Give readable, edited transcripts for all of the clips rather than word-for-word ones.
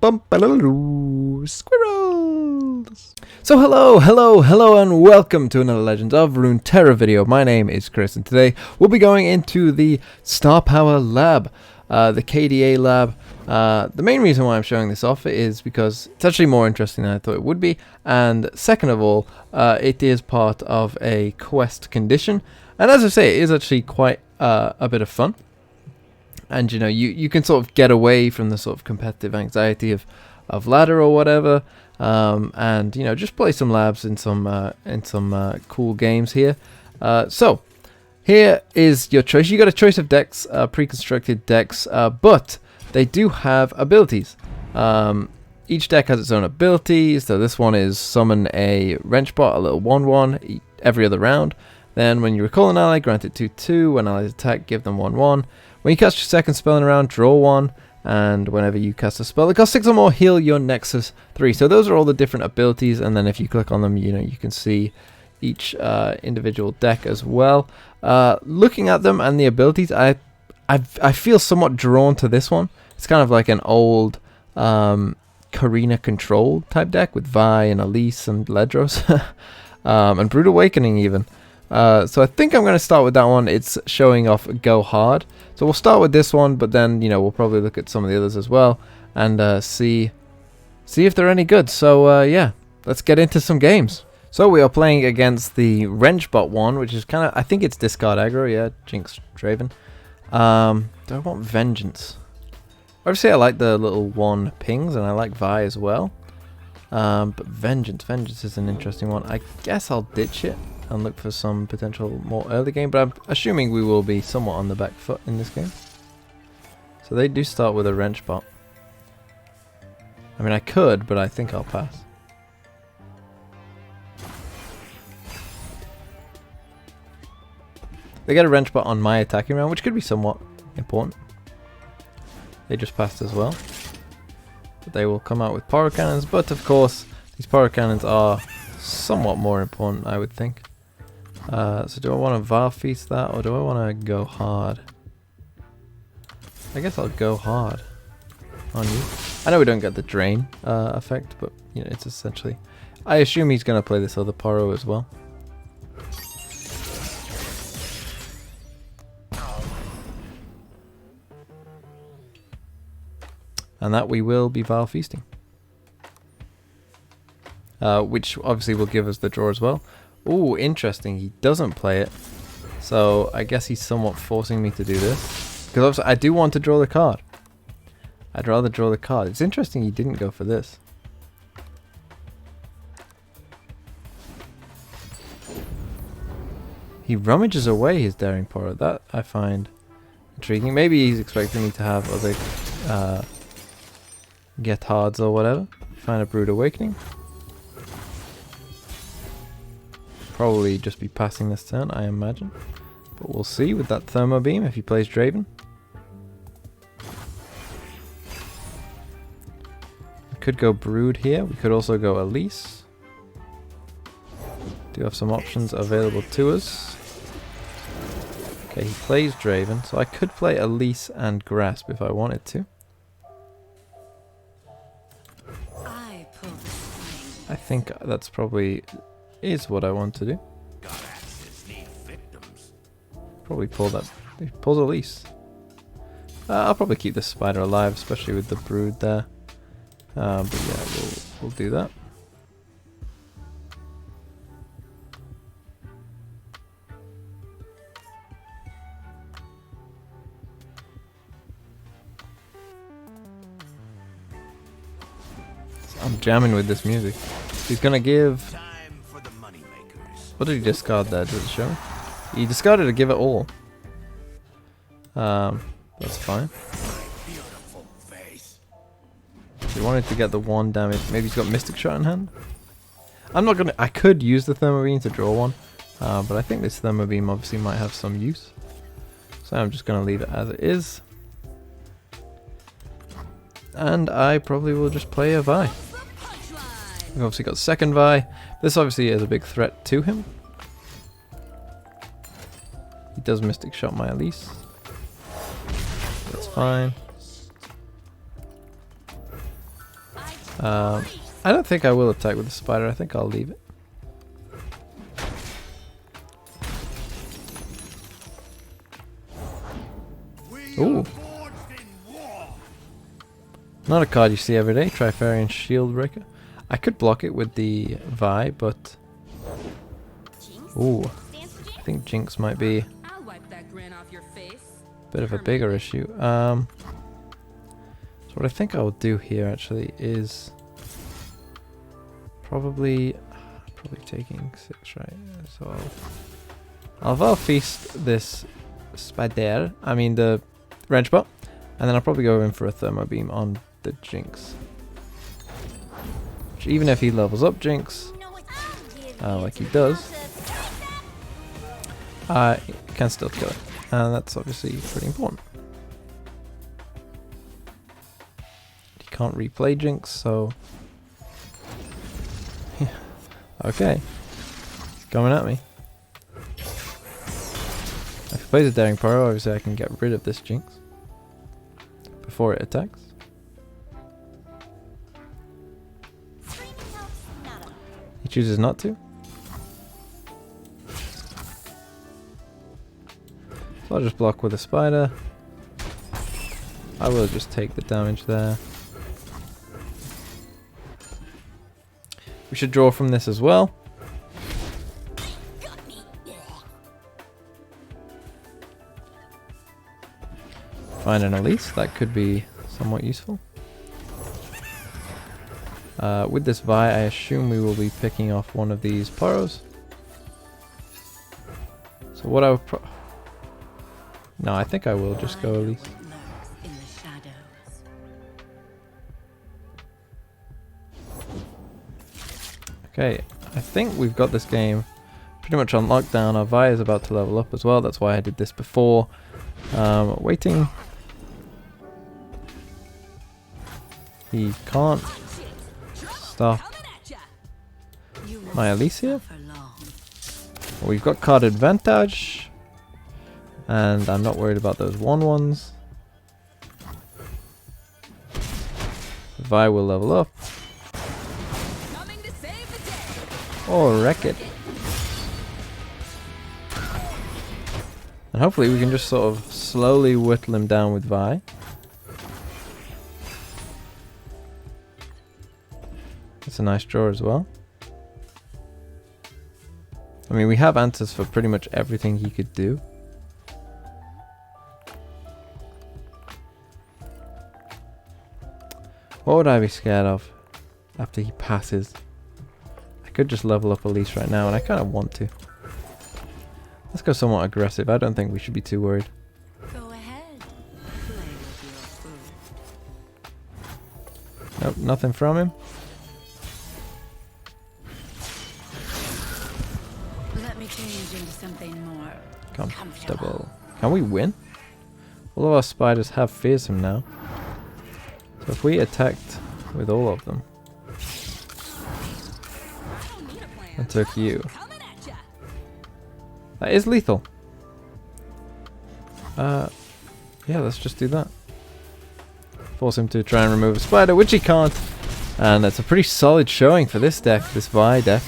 Squirrels! So hello, and welcome to another Legends of Runeterra video. My name is Chris, and today we'll be going into the Star Power Lab, the KDA lab. The main reason why I'm showing this off is because it's actually more interesting than I thought it would be, and second of all, it is part of a quest condition, and as I say, it is actually quite a bit of fun. And you know, you can sort of get away from the sort of competitive anxiety of ladder or whatever, and you know, just play some labs in some cool games here. So here is your choice. You got a choice of decks, pre-constructed decks, but they do have abilities. Each deck has its own ability. So this one is summon a wrench bot, a little 1/1 every other round. Then when you recall an ally, grant it 2/2. When allies attack, give them 1/1. When you cast your second spell in a round, draw one, and whenever you cast a spell that costs 6 or more, heal your Nexus 3. So those are all the different abilities, and then if you click on them, you know, you can see each individual deck as well. Looking at them and the abilities, I feel somewhat drawn to this one. It's kind of like an old Karina Control type deck with Vi and Elise and Ledros, and Brood Awakening even. So I think I'm going to start with that one. It's showing off Go Hard. So we'll start with this one, but then, you know, we'll probably look at some of the others as well and see if they're any good. So yeah, let's get into some games. So we are playing against the Wrenchbot one, which is kind of, I think it's discard aggro. Yeah, Jinx Draven. Do I want Vengeance? Obviously I like the little 1 pings, and I like Vi as well. But Vengeance is an interesting one. I guess I'll ditch it and look for some potential more early game, but I'm assuming we will be somewhat on the back foot in this game. So they do start with a wrench bot. I mean, I could, but I think I'll pass. They get a wrench bot on my attacking round, which could be somewhat important. They just passed as well. But they will come out with pyro cannons, but of course these pyro cannons are somewhat more important, I would think. So do I want to Var Feast that, or do I want to go hard? I guess I'll go hard on you. I know we don't get the drain effect, but you know, it's essentially, I assume he's going to play this other pyro as well. And that we will be Var Feasting. Which obviously will give us the draw as well. Ooh, interesting. He doesn't play it. So I guess he's somewhat forcing me to do this. Because obviously I do want to draw the card. I'd rather draw the card. It's interesting he didn't go for this. He rummages away his Daring Pyro. That I find intriguing. Maybe he's expecting me to have other get hards or whatever. Find a Brood Awakening. Probably just be passing this turn, I imagine. But we'll see with that Thermo Beam if he plays Draven. We could go Brood here. We could also go Elise. Do have some options available to us. Okay, he plays Draven, so I could play Elise and Grasp if I wanted to. I think that's probably is what I want to do. Probably pull that. He pulls Elise. I'll probably keep this spider alive, especially with the Brood there. But yeah, we'll do that. I'm jamming with this music. He's gonna give. What did he discard there? Does it show? He discarded to give it all. That's fine. He wanted to get the 1 damage. Maybe he's got Mystic Shot in hand. I'm not gonna. I could use the Thermo Beam to draw one, but I think this Thermo Beam obviously might have some use. So I'm just gonna leave it as it is. And I probably will just play a Vi. We've obviously got second Vi. This obviously is a big threat to him. He does Mystic Shot my Elise. That's fine. I don't think I will attack with the spider. I think I'll leave it. Ooh. Not a card you see every day. Trifarian Shieldbreaker. I could block it with the Vi, but... Ooh. I think Jinx might be a bit of a bigger issue. So what I think I'll do here actually is... Probably taking 6, right? So I'll feast this spider. I mean the wrench bot, and then I'll probably go in for a thermo beam on the Jinx. Which even if he levels up Jinx, like he does, I can still kill it, and that's obviously pretty important. You can't replay Jinx, so. Okay, coming at me. If he plays a Daring Pyro, obviously I can get rid of this Jinx before it attacks. He chooses not to. So I'll just block with a spider. I will just take the damage there. We should draw from this as well. Find an Elise, that could be somewhat useful. With this Vi, I assume we will be picking off one of these Pyros. So what I would no, I think I will just go Elise. Okay, I think we've got this game pretty much on lockdown. Our Vi is about to level up as well, that's why I did this before. Waiting. He can't stop my Alicia. We've got card advantage, and I'm not worried about those 1/1s. Vi will level up. Or wreck it. And hopefully we can just sort of slowly whittle him down with Vi. It's a nice draw as well. I mean, we have answers for pretty much everything he could do. What would I be scared of after he passes? I could just level up Elise right now, and I kind of want to. Let's go somewhat aggressive. I don't think we should be too worried. Go ahead. Play with your food. Nope, nothing from him. Let me change into something more Comfortable. Can we win? All of our spiders have fearsome now. So if we attacked with all of them and took you, that is lethal. Yeah, let's just do that. Force him to try and remove a spider, which he can't. And that's a pretty solid showing for this deck, this Vi deck.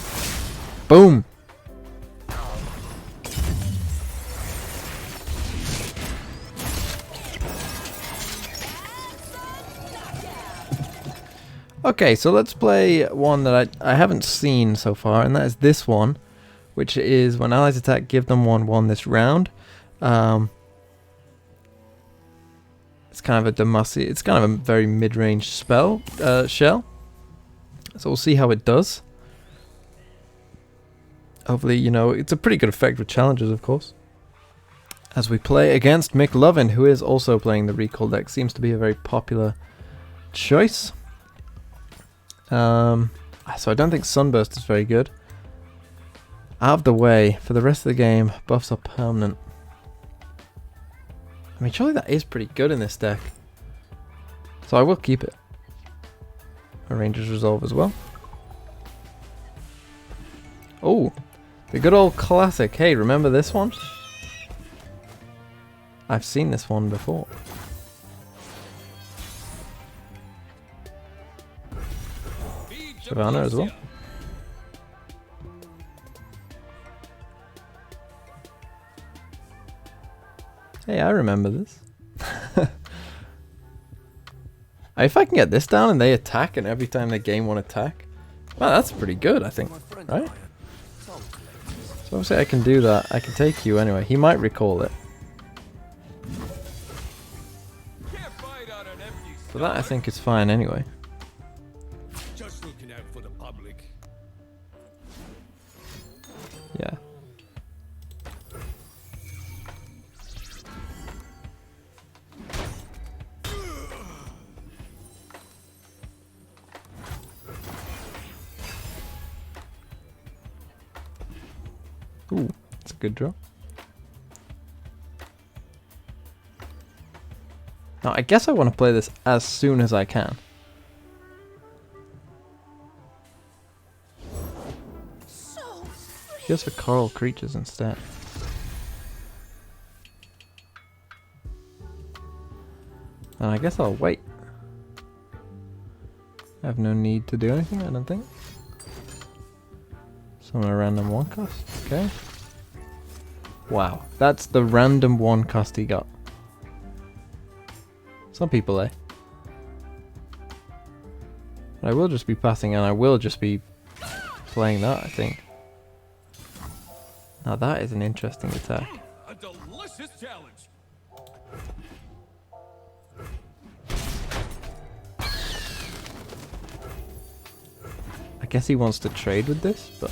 Boom! Okay, so let's play one that I haven't seen so far, and that is this one, which is when allies attack, give them 1/1 this round. It's kind of a Demacia, it's kind of a very mid-range spell, shell. So we'll see how it does. Hopefully, you know, it's a pretty good effect with challenges, of course. As we play against McLovin, who is also playing the Recall deck, seems to be a very popular choice. So I don't think Sunburst is very good. Out of the way, for the rest of the game, buffs are permanent. I mean, surely that is pretty good in this deck. So I will keep it. A Ranger's Resolve as well. Oh, the good old classic. Hey, remember this one? I've seen this one before. Shyvana as well. Hey, I remember this. If I can get this down and they attack, and every time they gain one attack, wow, that's pretty good, I think, right? So obviously I can do that. I can take you anyway. He might recall it. But that I think is fine anyway. Just looking out for the public. Yeah. Ooh, that's a good draw. Now, I guess I want to play this as soon as I can. Just for coral creatures instead. And I guess I'll wait. I have no need to do anything, I don't think. Summon a random one cost, okay. Wow, that's the random one cost he got. Some people, eh? But I will just be passing and I will just be playing that, I think. Now that is an interesting attack. A delicious challenge. I guess he wants to trade with this, but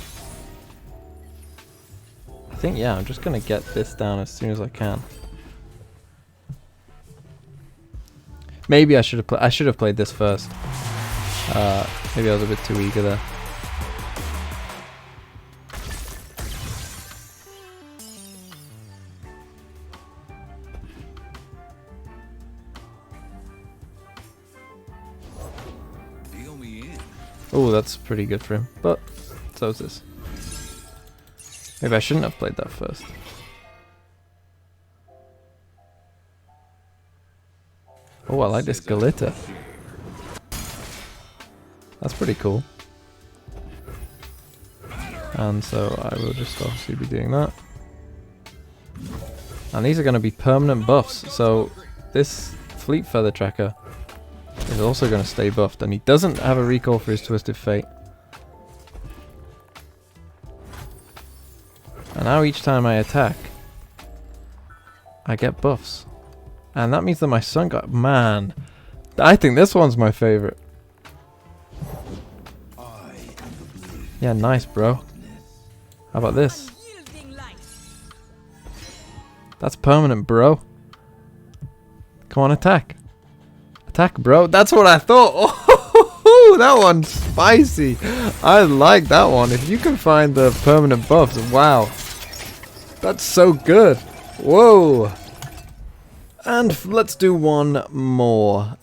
I think, yeah, I'm just gonna get this down as soon as I can. Maybe I should have played this first. Maybe I was a bit too eager there. Deal me in. Oh, that's pretty good for him, but so is this. Maybe I shouldn't have played that first. Oh, I like this glitter. That's pretty cool. And so I will just obviously be doing that. And these are going to be permanent buffs. So this Fleet Feather Tracker is also going to stay buffed. And he doesn't have a recall for his Twisted Fate. And now each time I attack, I get buffs. And that means that my Sun God... Man, I think this one's my favorite. Yeah, nice, bro. How about this? That's permanent, bro. Come on, attack. Attack, bro. That's what I thought. Oh, that one's spicy. I like that one. If you can find the permanent buffs, wow. That's so good. Whoa. And let's do one more.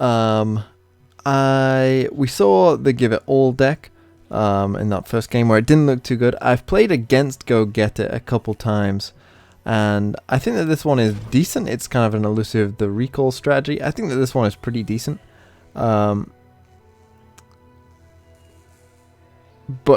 We saw the Give It All deck in that first game where it didn't look too good. I've played against Go Get It a couple times, and I think that this one is decent. It's kind of an elusive the recall strategy. I think that this one is pretty decent, but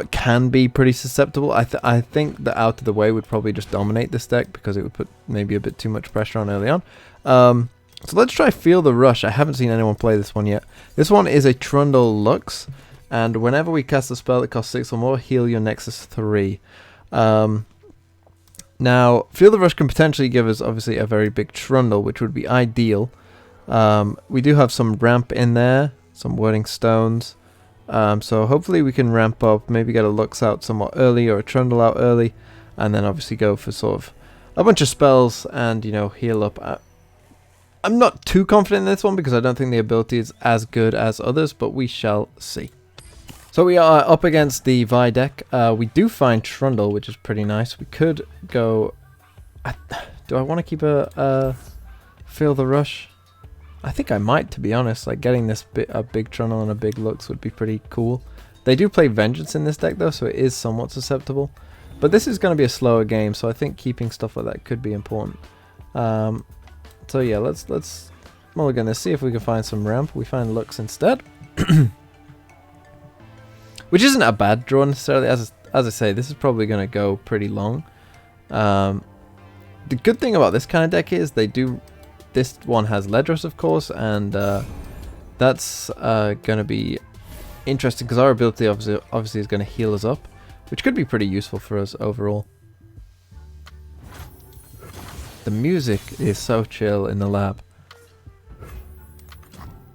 can be pretty susceptible. I think that Out of the Way would probably just dominate this deck because it would put maybe a bit too much pressure on early on. So let's try Feel the Rush. I haven't seen anyone play this one yet. This one is a Trundle Lux, and whenever we cast a spell that costs 6 or more, heal your Nexus 3. Now, Feel the Rush can potentially give us, obviously, a very big Trundle, which would be ideal. We do have some ramp in there, some Wording Stones. So hopefully we can ramp up, maybe get a Lux out somewhat early, or a Trundle out early, and then obviously go for sort of a bunch of spells and, you know, heal up. I'm not too confident in this one because I don't think the ability is as good as others, but we shall see. So we are up against the Vi deck. We do find Trundle, which is pretty nice. We could go... do I want to keep a Feel the Rush? I think I might, to be honest. Like, getting this a big Trundle and a big Lux would be pretty cool. They do play Vengeance in this deck, though, so it is somewhat susceptible. But this is going to be a slower game, so I think keeping stuff like that could be important. So yeah, let's mulligan this, see if we can find some ramp. We find Lux instead. which isn't a bad draw necessarily. As I say, this is probably going to go pretty long. The good thing about this kind of deck is this one has Ledros, of course, and that's going to be interesting because our ability obviously is going to heal us up, which could be pretty useful for us overall. The music is so chill in the lab.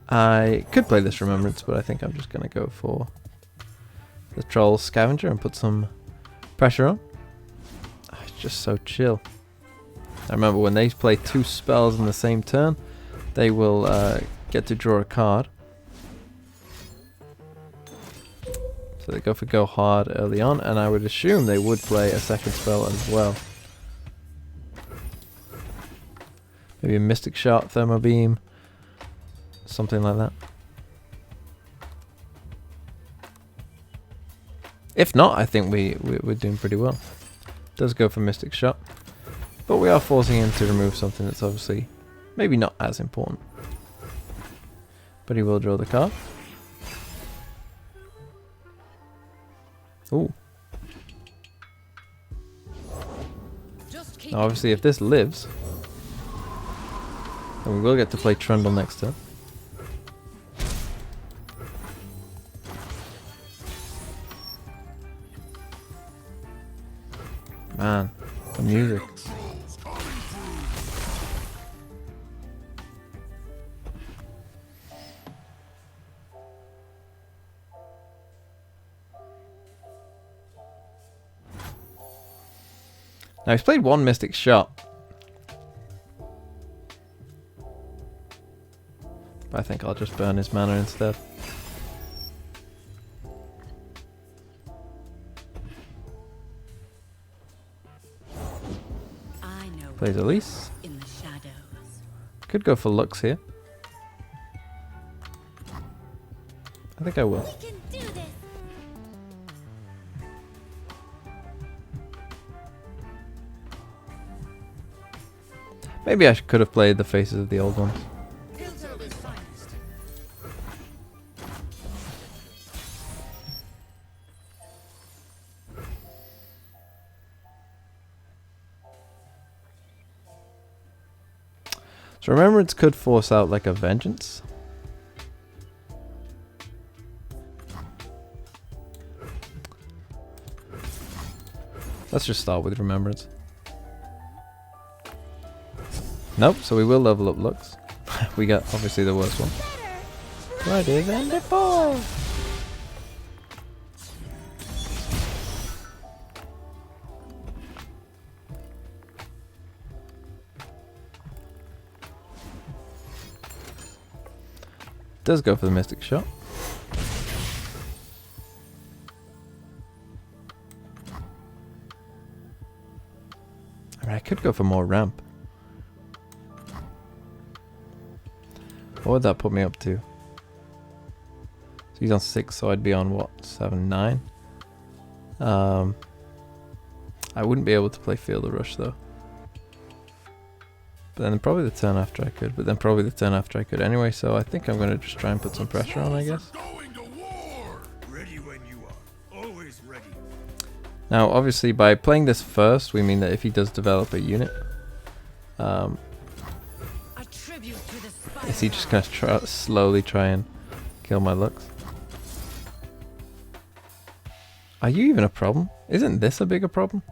I could play this Remembrance, but I think I'm just going to go for the Troll Scavenger and put some pressure on. Oh, it's just so chill. I remember when they play 2 spells in the same turn, they will get to draw a card. So they go hard early on, and I would assume they would play a second spell as well. Maybe a Mystic Shot, Thermo Beam, something like that. If not, I think we're doing pretty well. Does go for Mystic Shot, but we are forcing him to remove something that's obviously maybe not as important. But he will draw the card. Ooh. Now obviously if this lives, then we will get to play Trundle next turn. Man, the music. Now he's played 1 Mystic Shot. I think I'll just burn his mana instead. I know Plays Elise. in the shadows. Could go for Lux here. I think I will. We can do this. Maybe I could have played the Faces of the Old Ones. So Remembrance could force out like a Vengeance. Let's just start with Remembrance. Nope, so we will level up Lux. We got obviously the worst one. Ready than before. Does go for the Mystic Shot. I mean, I could go for more ramp. What would that put me up to? So he's on 6, so I'd be on what? 7, 9? I wouldn't be able to play Field of Rush though. But then probably the turn after I could. But then probably the turn after I could anyway. So I think I'm going to just try and put some pressure on, I guess. Ready when you are. Always ready. Now, obviously, by playing this first, we mean that if he does develop a unit, is he just going to slowly try and kill my Lux? Are you even a problem? Isn't this a bigger problem?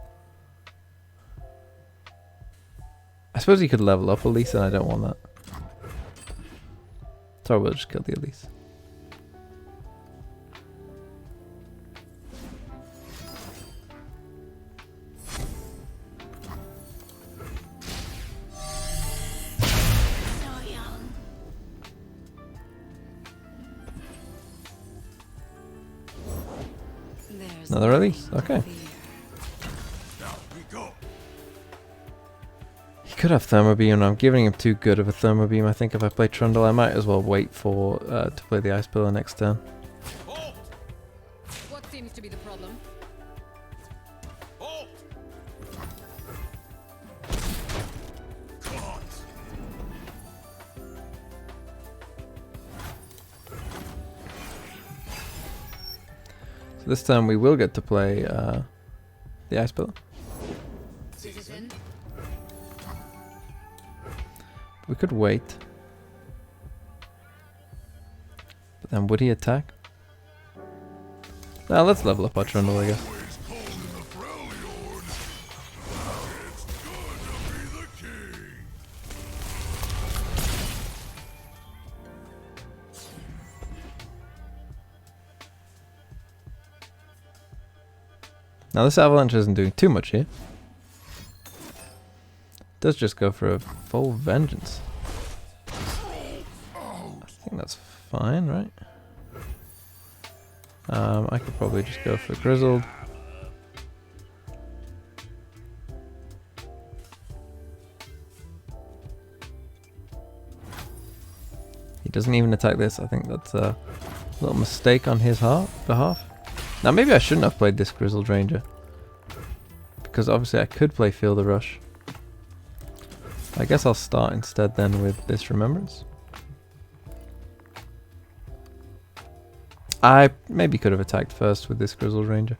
I suppose he could level up Elise, and I don't want that. So I will just kill the Elise. So young. There's Another Elise. Okay. fear. Now we go. He could have Thermo Beam, and I'm giving him too good of a Thermo Beam. I think if I play Trundle, I might as well wait for to play the Ice Pillar next turn. Halt! What seems to be the problem? Halt! God. So this time we will get to play the Ice Pillar. Citizen. We could wait. But then would he attack? Now let's level up our Trundle, I guess. Now this avalanche isn't doing too much here. It does just go for a full vengeance. I think that's fine, right? I could probably just go for Grizzled. He doesn't even attack this. I think that's a little mistake on his behalf. Now maybe I shouldn't have played this Grizzled Ranger, because obviously I could play Feel the Rush. I guess I'll start instead then with this Remembrance. I maybe could have attacked first with this Grizzled Ranger.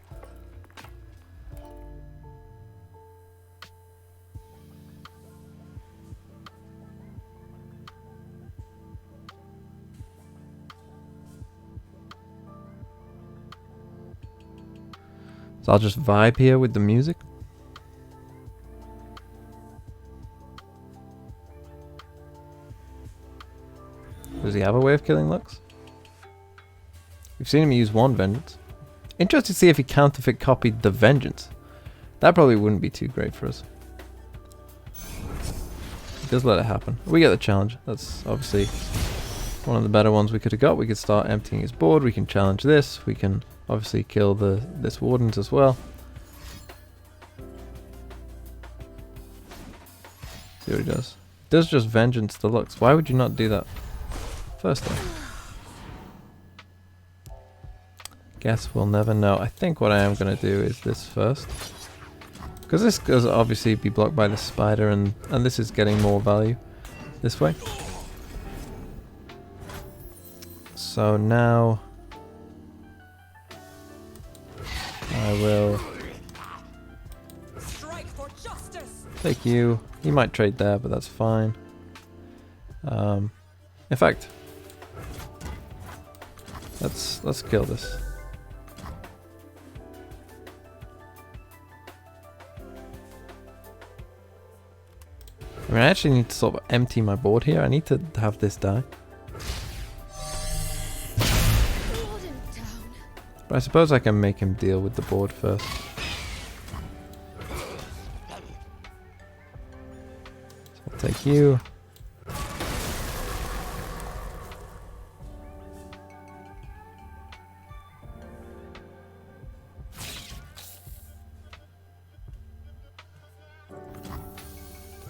So I'll just vibe here with the music. Does he have a way of killing Lux? We've seen him use one Vengeance. Interested to see if he counterfeit copied the Vengeance. That probably wouldn't be too great for us. He does let it happen. We get the challenge. That's obviously one of the better ones we could have got. We could start emptying his board. We can challenge this. We can obviously kill this Wardens as well. See what he does. He does just Vengeance the Lux. Why would you not do that first though? Guess we'll never know. I think what I am going to do is this first, because this goes obviously be blocked by the spider, and this is getting more value this way. So now I will Strike for justice. take you. You might trade there, but that's fine. In fact, let's kill this. I mean, I actually need to sort of empty my board here. I need to have this die. But I suppose I can make him deal with the board first. So I'll take you.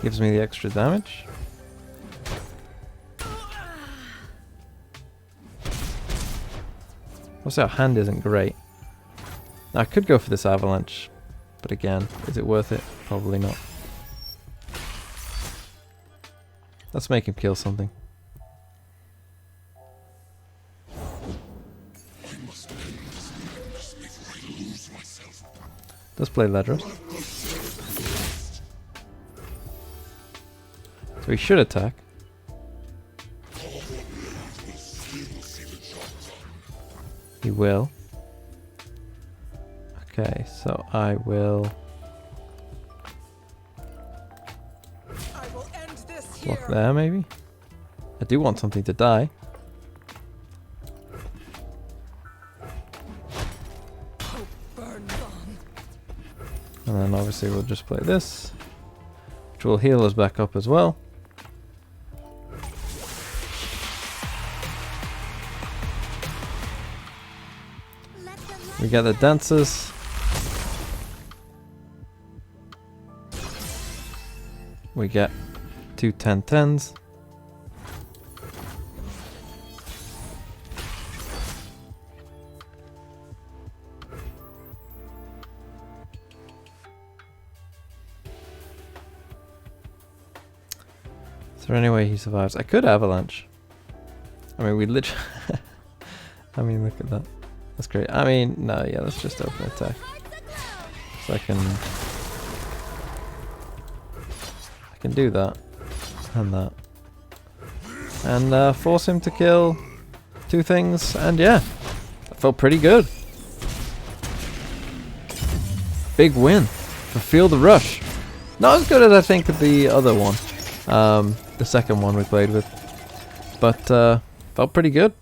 Gives me the extra damage. Also, our hand isn't great. Now, I could go for this avalanche, but again, is it worth it? Probably not. Let's make him kill something. Let's play Ledros. So he should attack. He will. Okay, so I will block there maybe. I do want something to die. And then obviously we'll just play this, which will heal us back up as well. We get the dancers. We get 2 10-10s. Is there any way he survives? I could avalanche. I mean, we literally... I mean, look at that. That's great. I mean, no, yeah, let's just open attack. So I can do that. And that. And force him to kill 2 things. And yeah, that felt pretty good. Big win for Feel the Rush. Not as good as I think the other one. The second one we played with. But felt pretty good.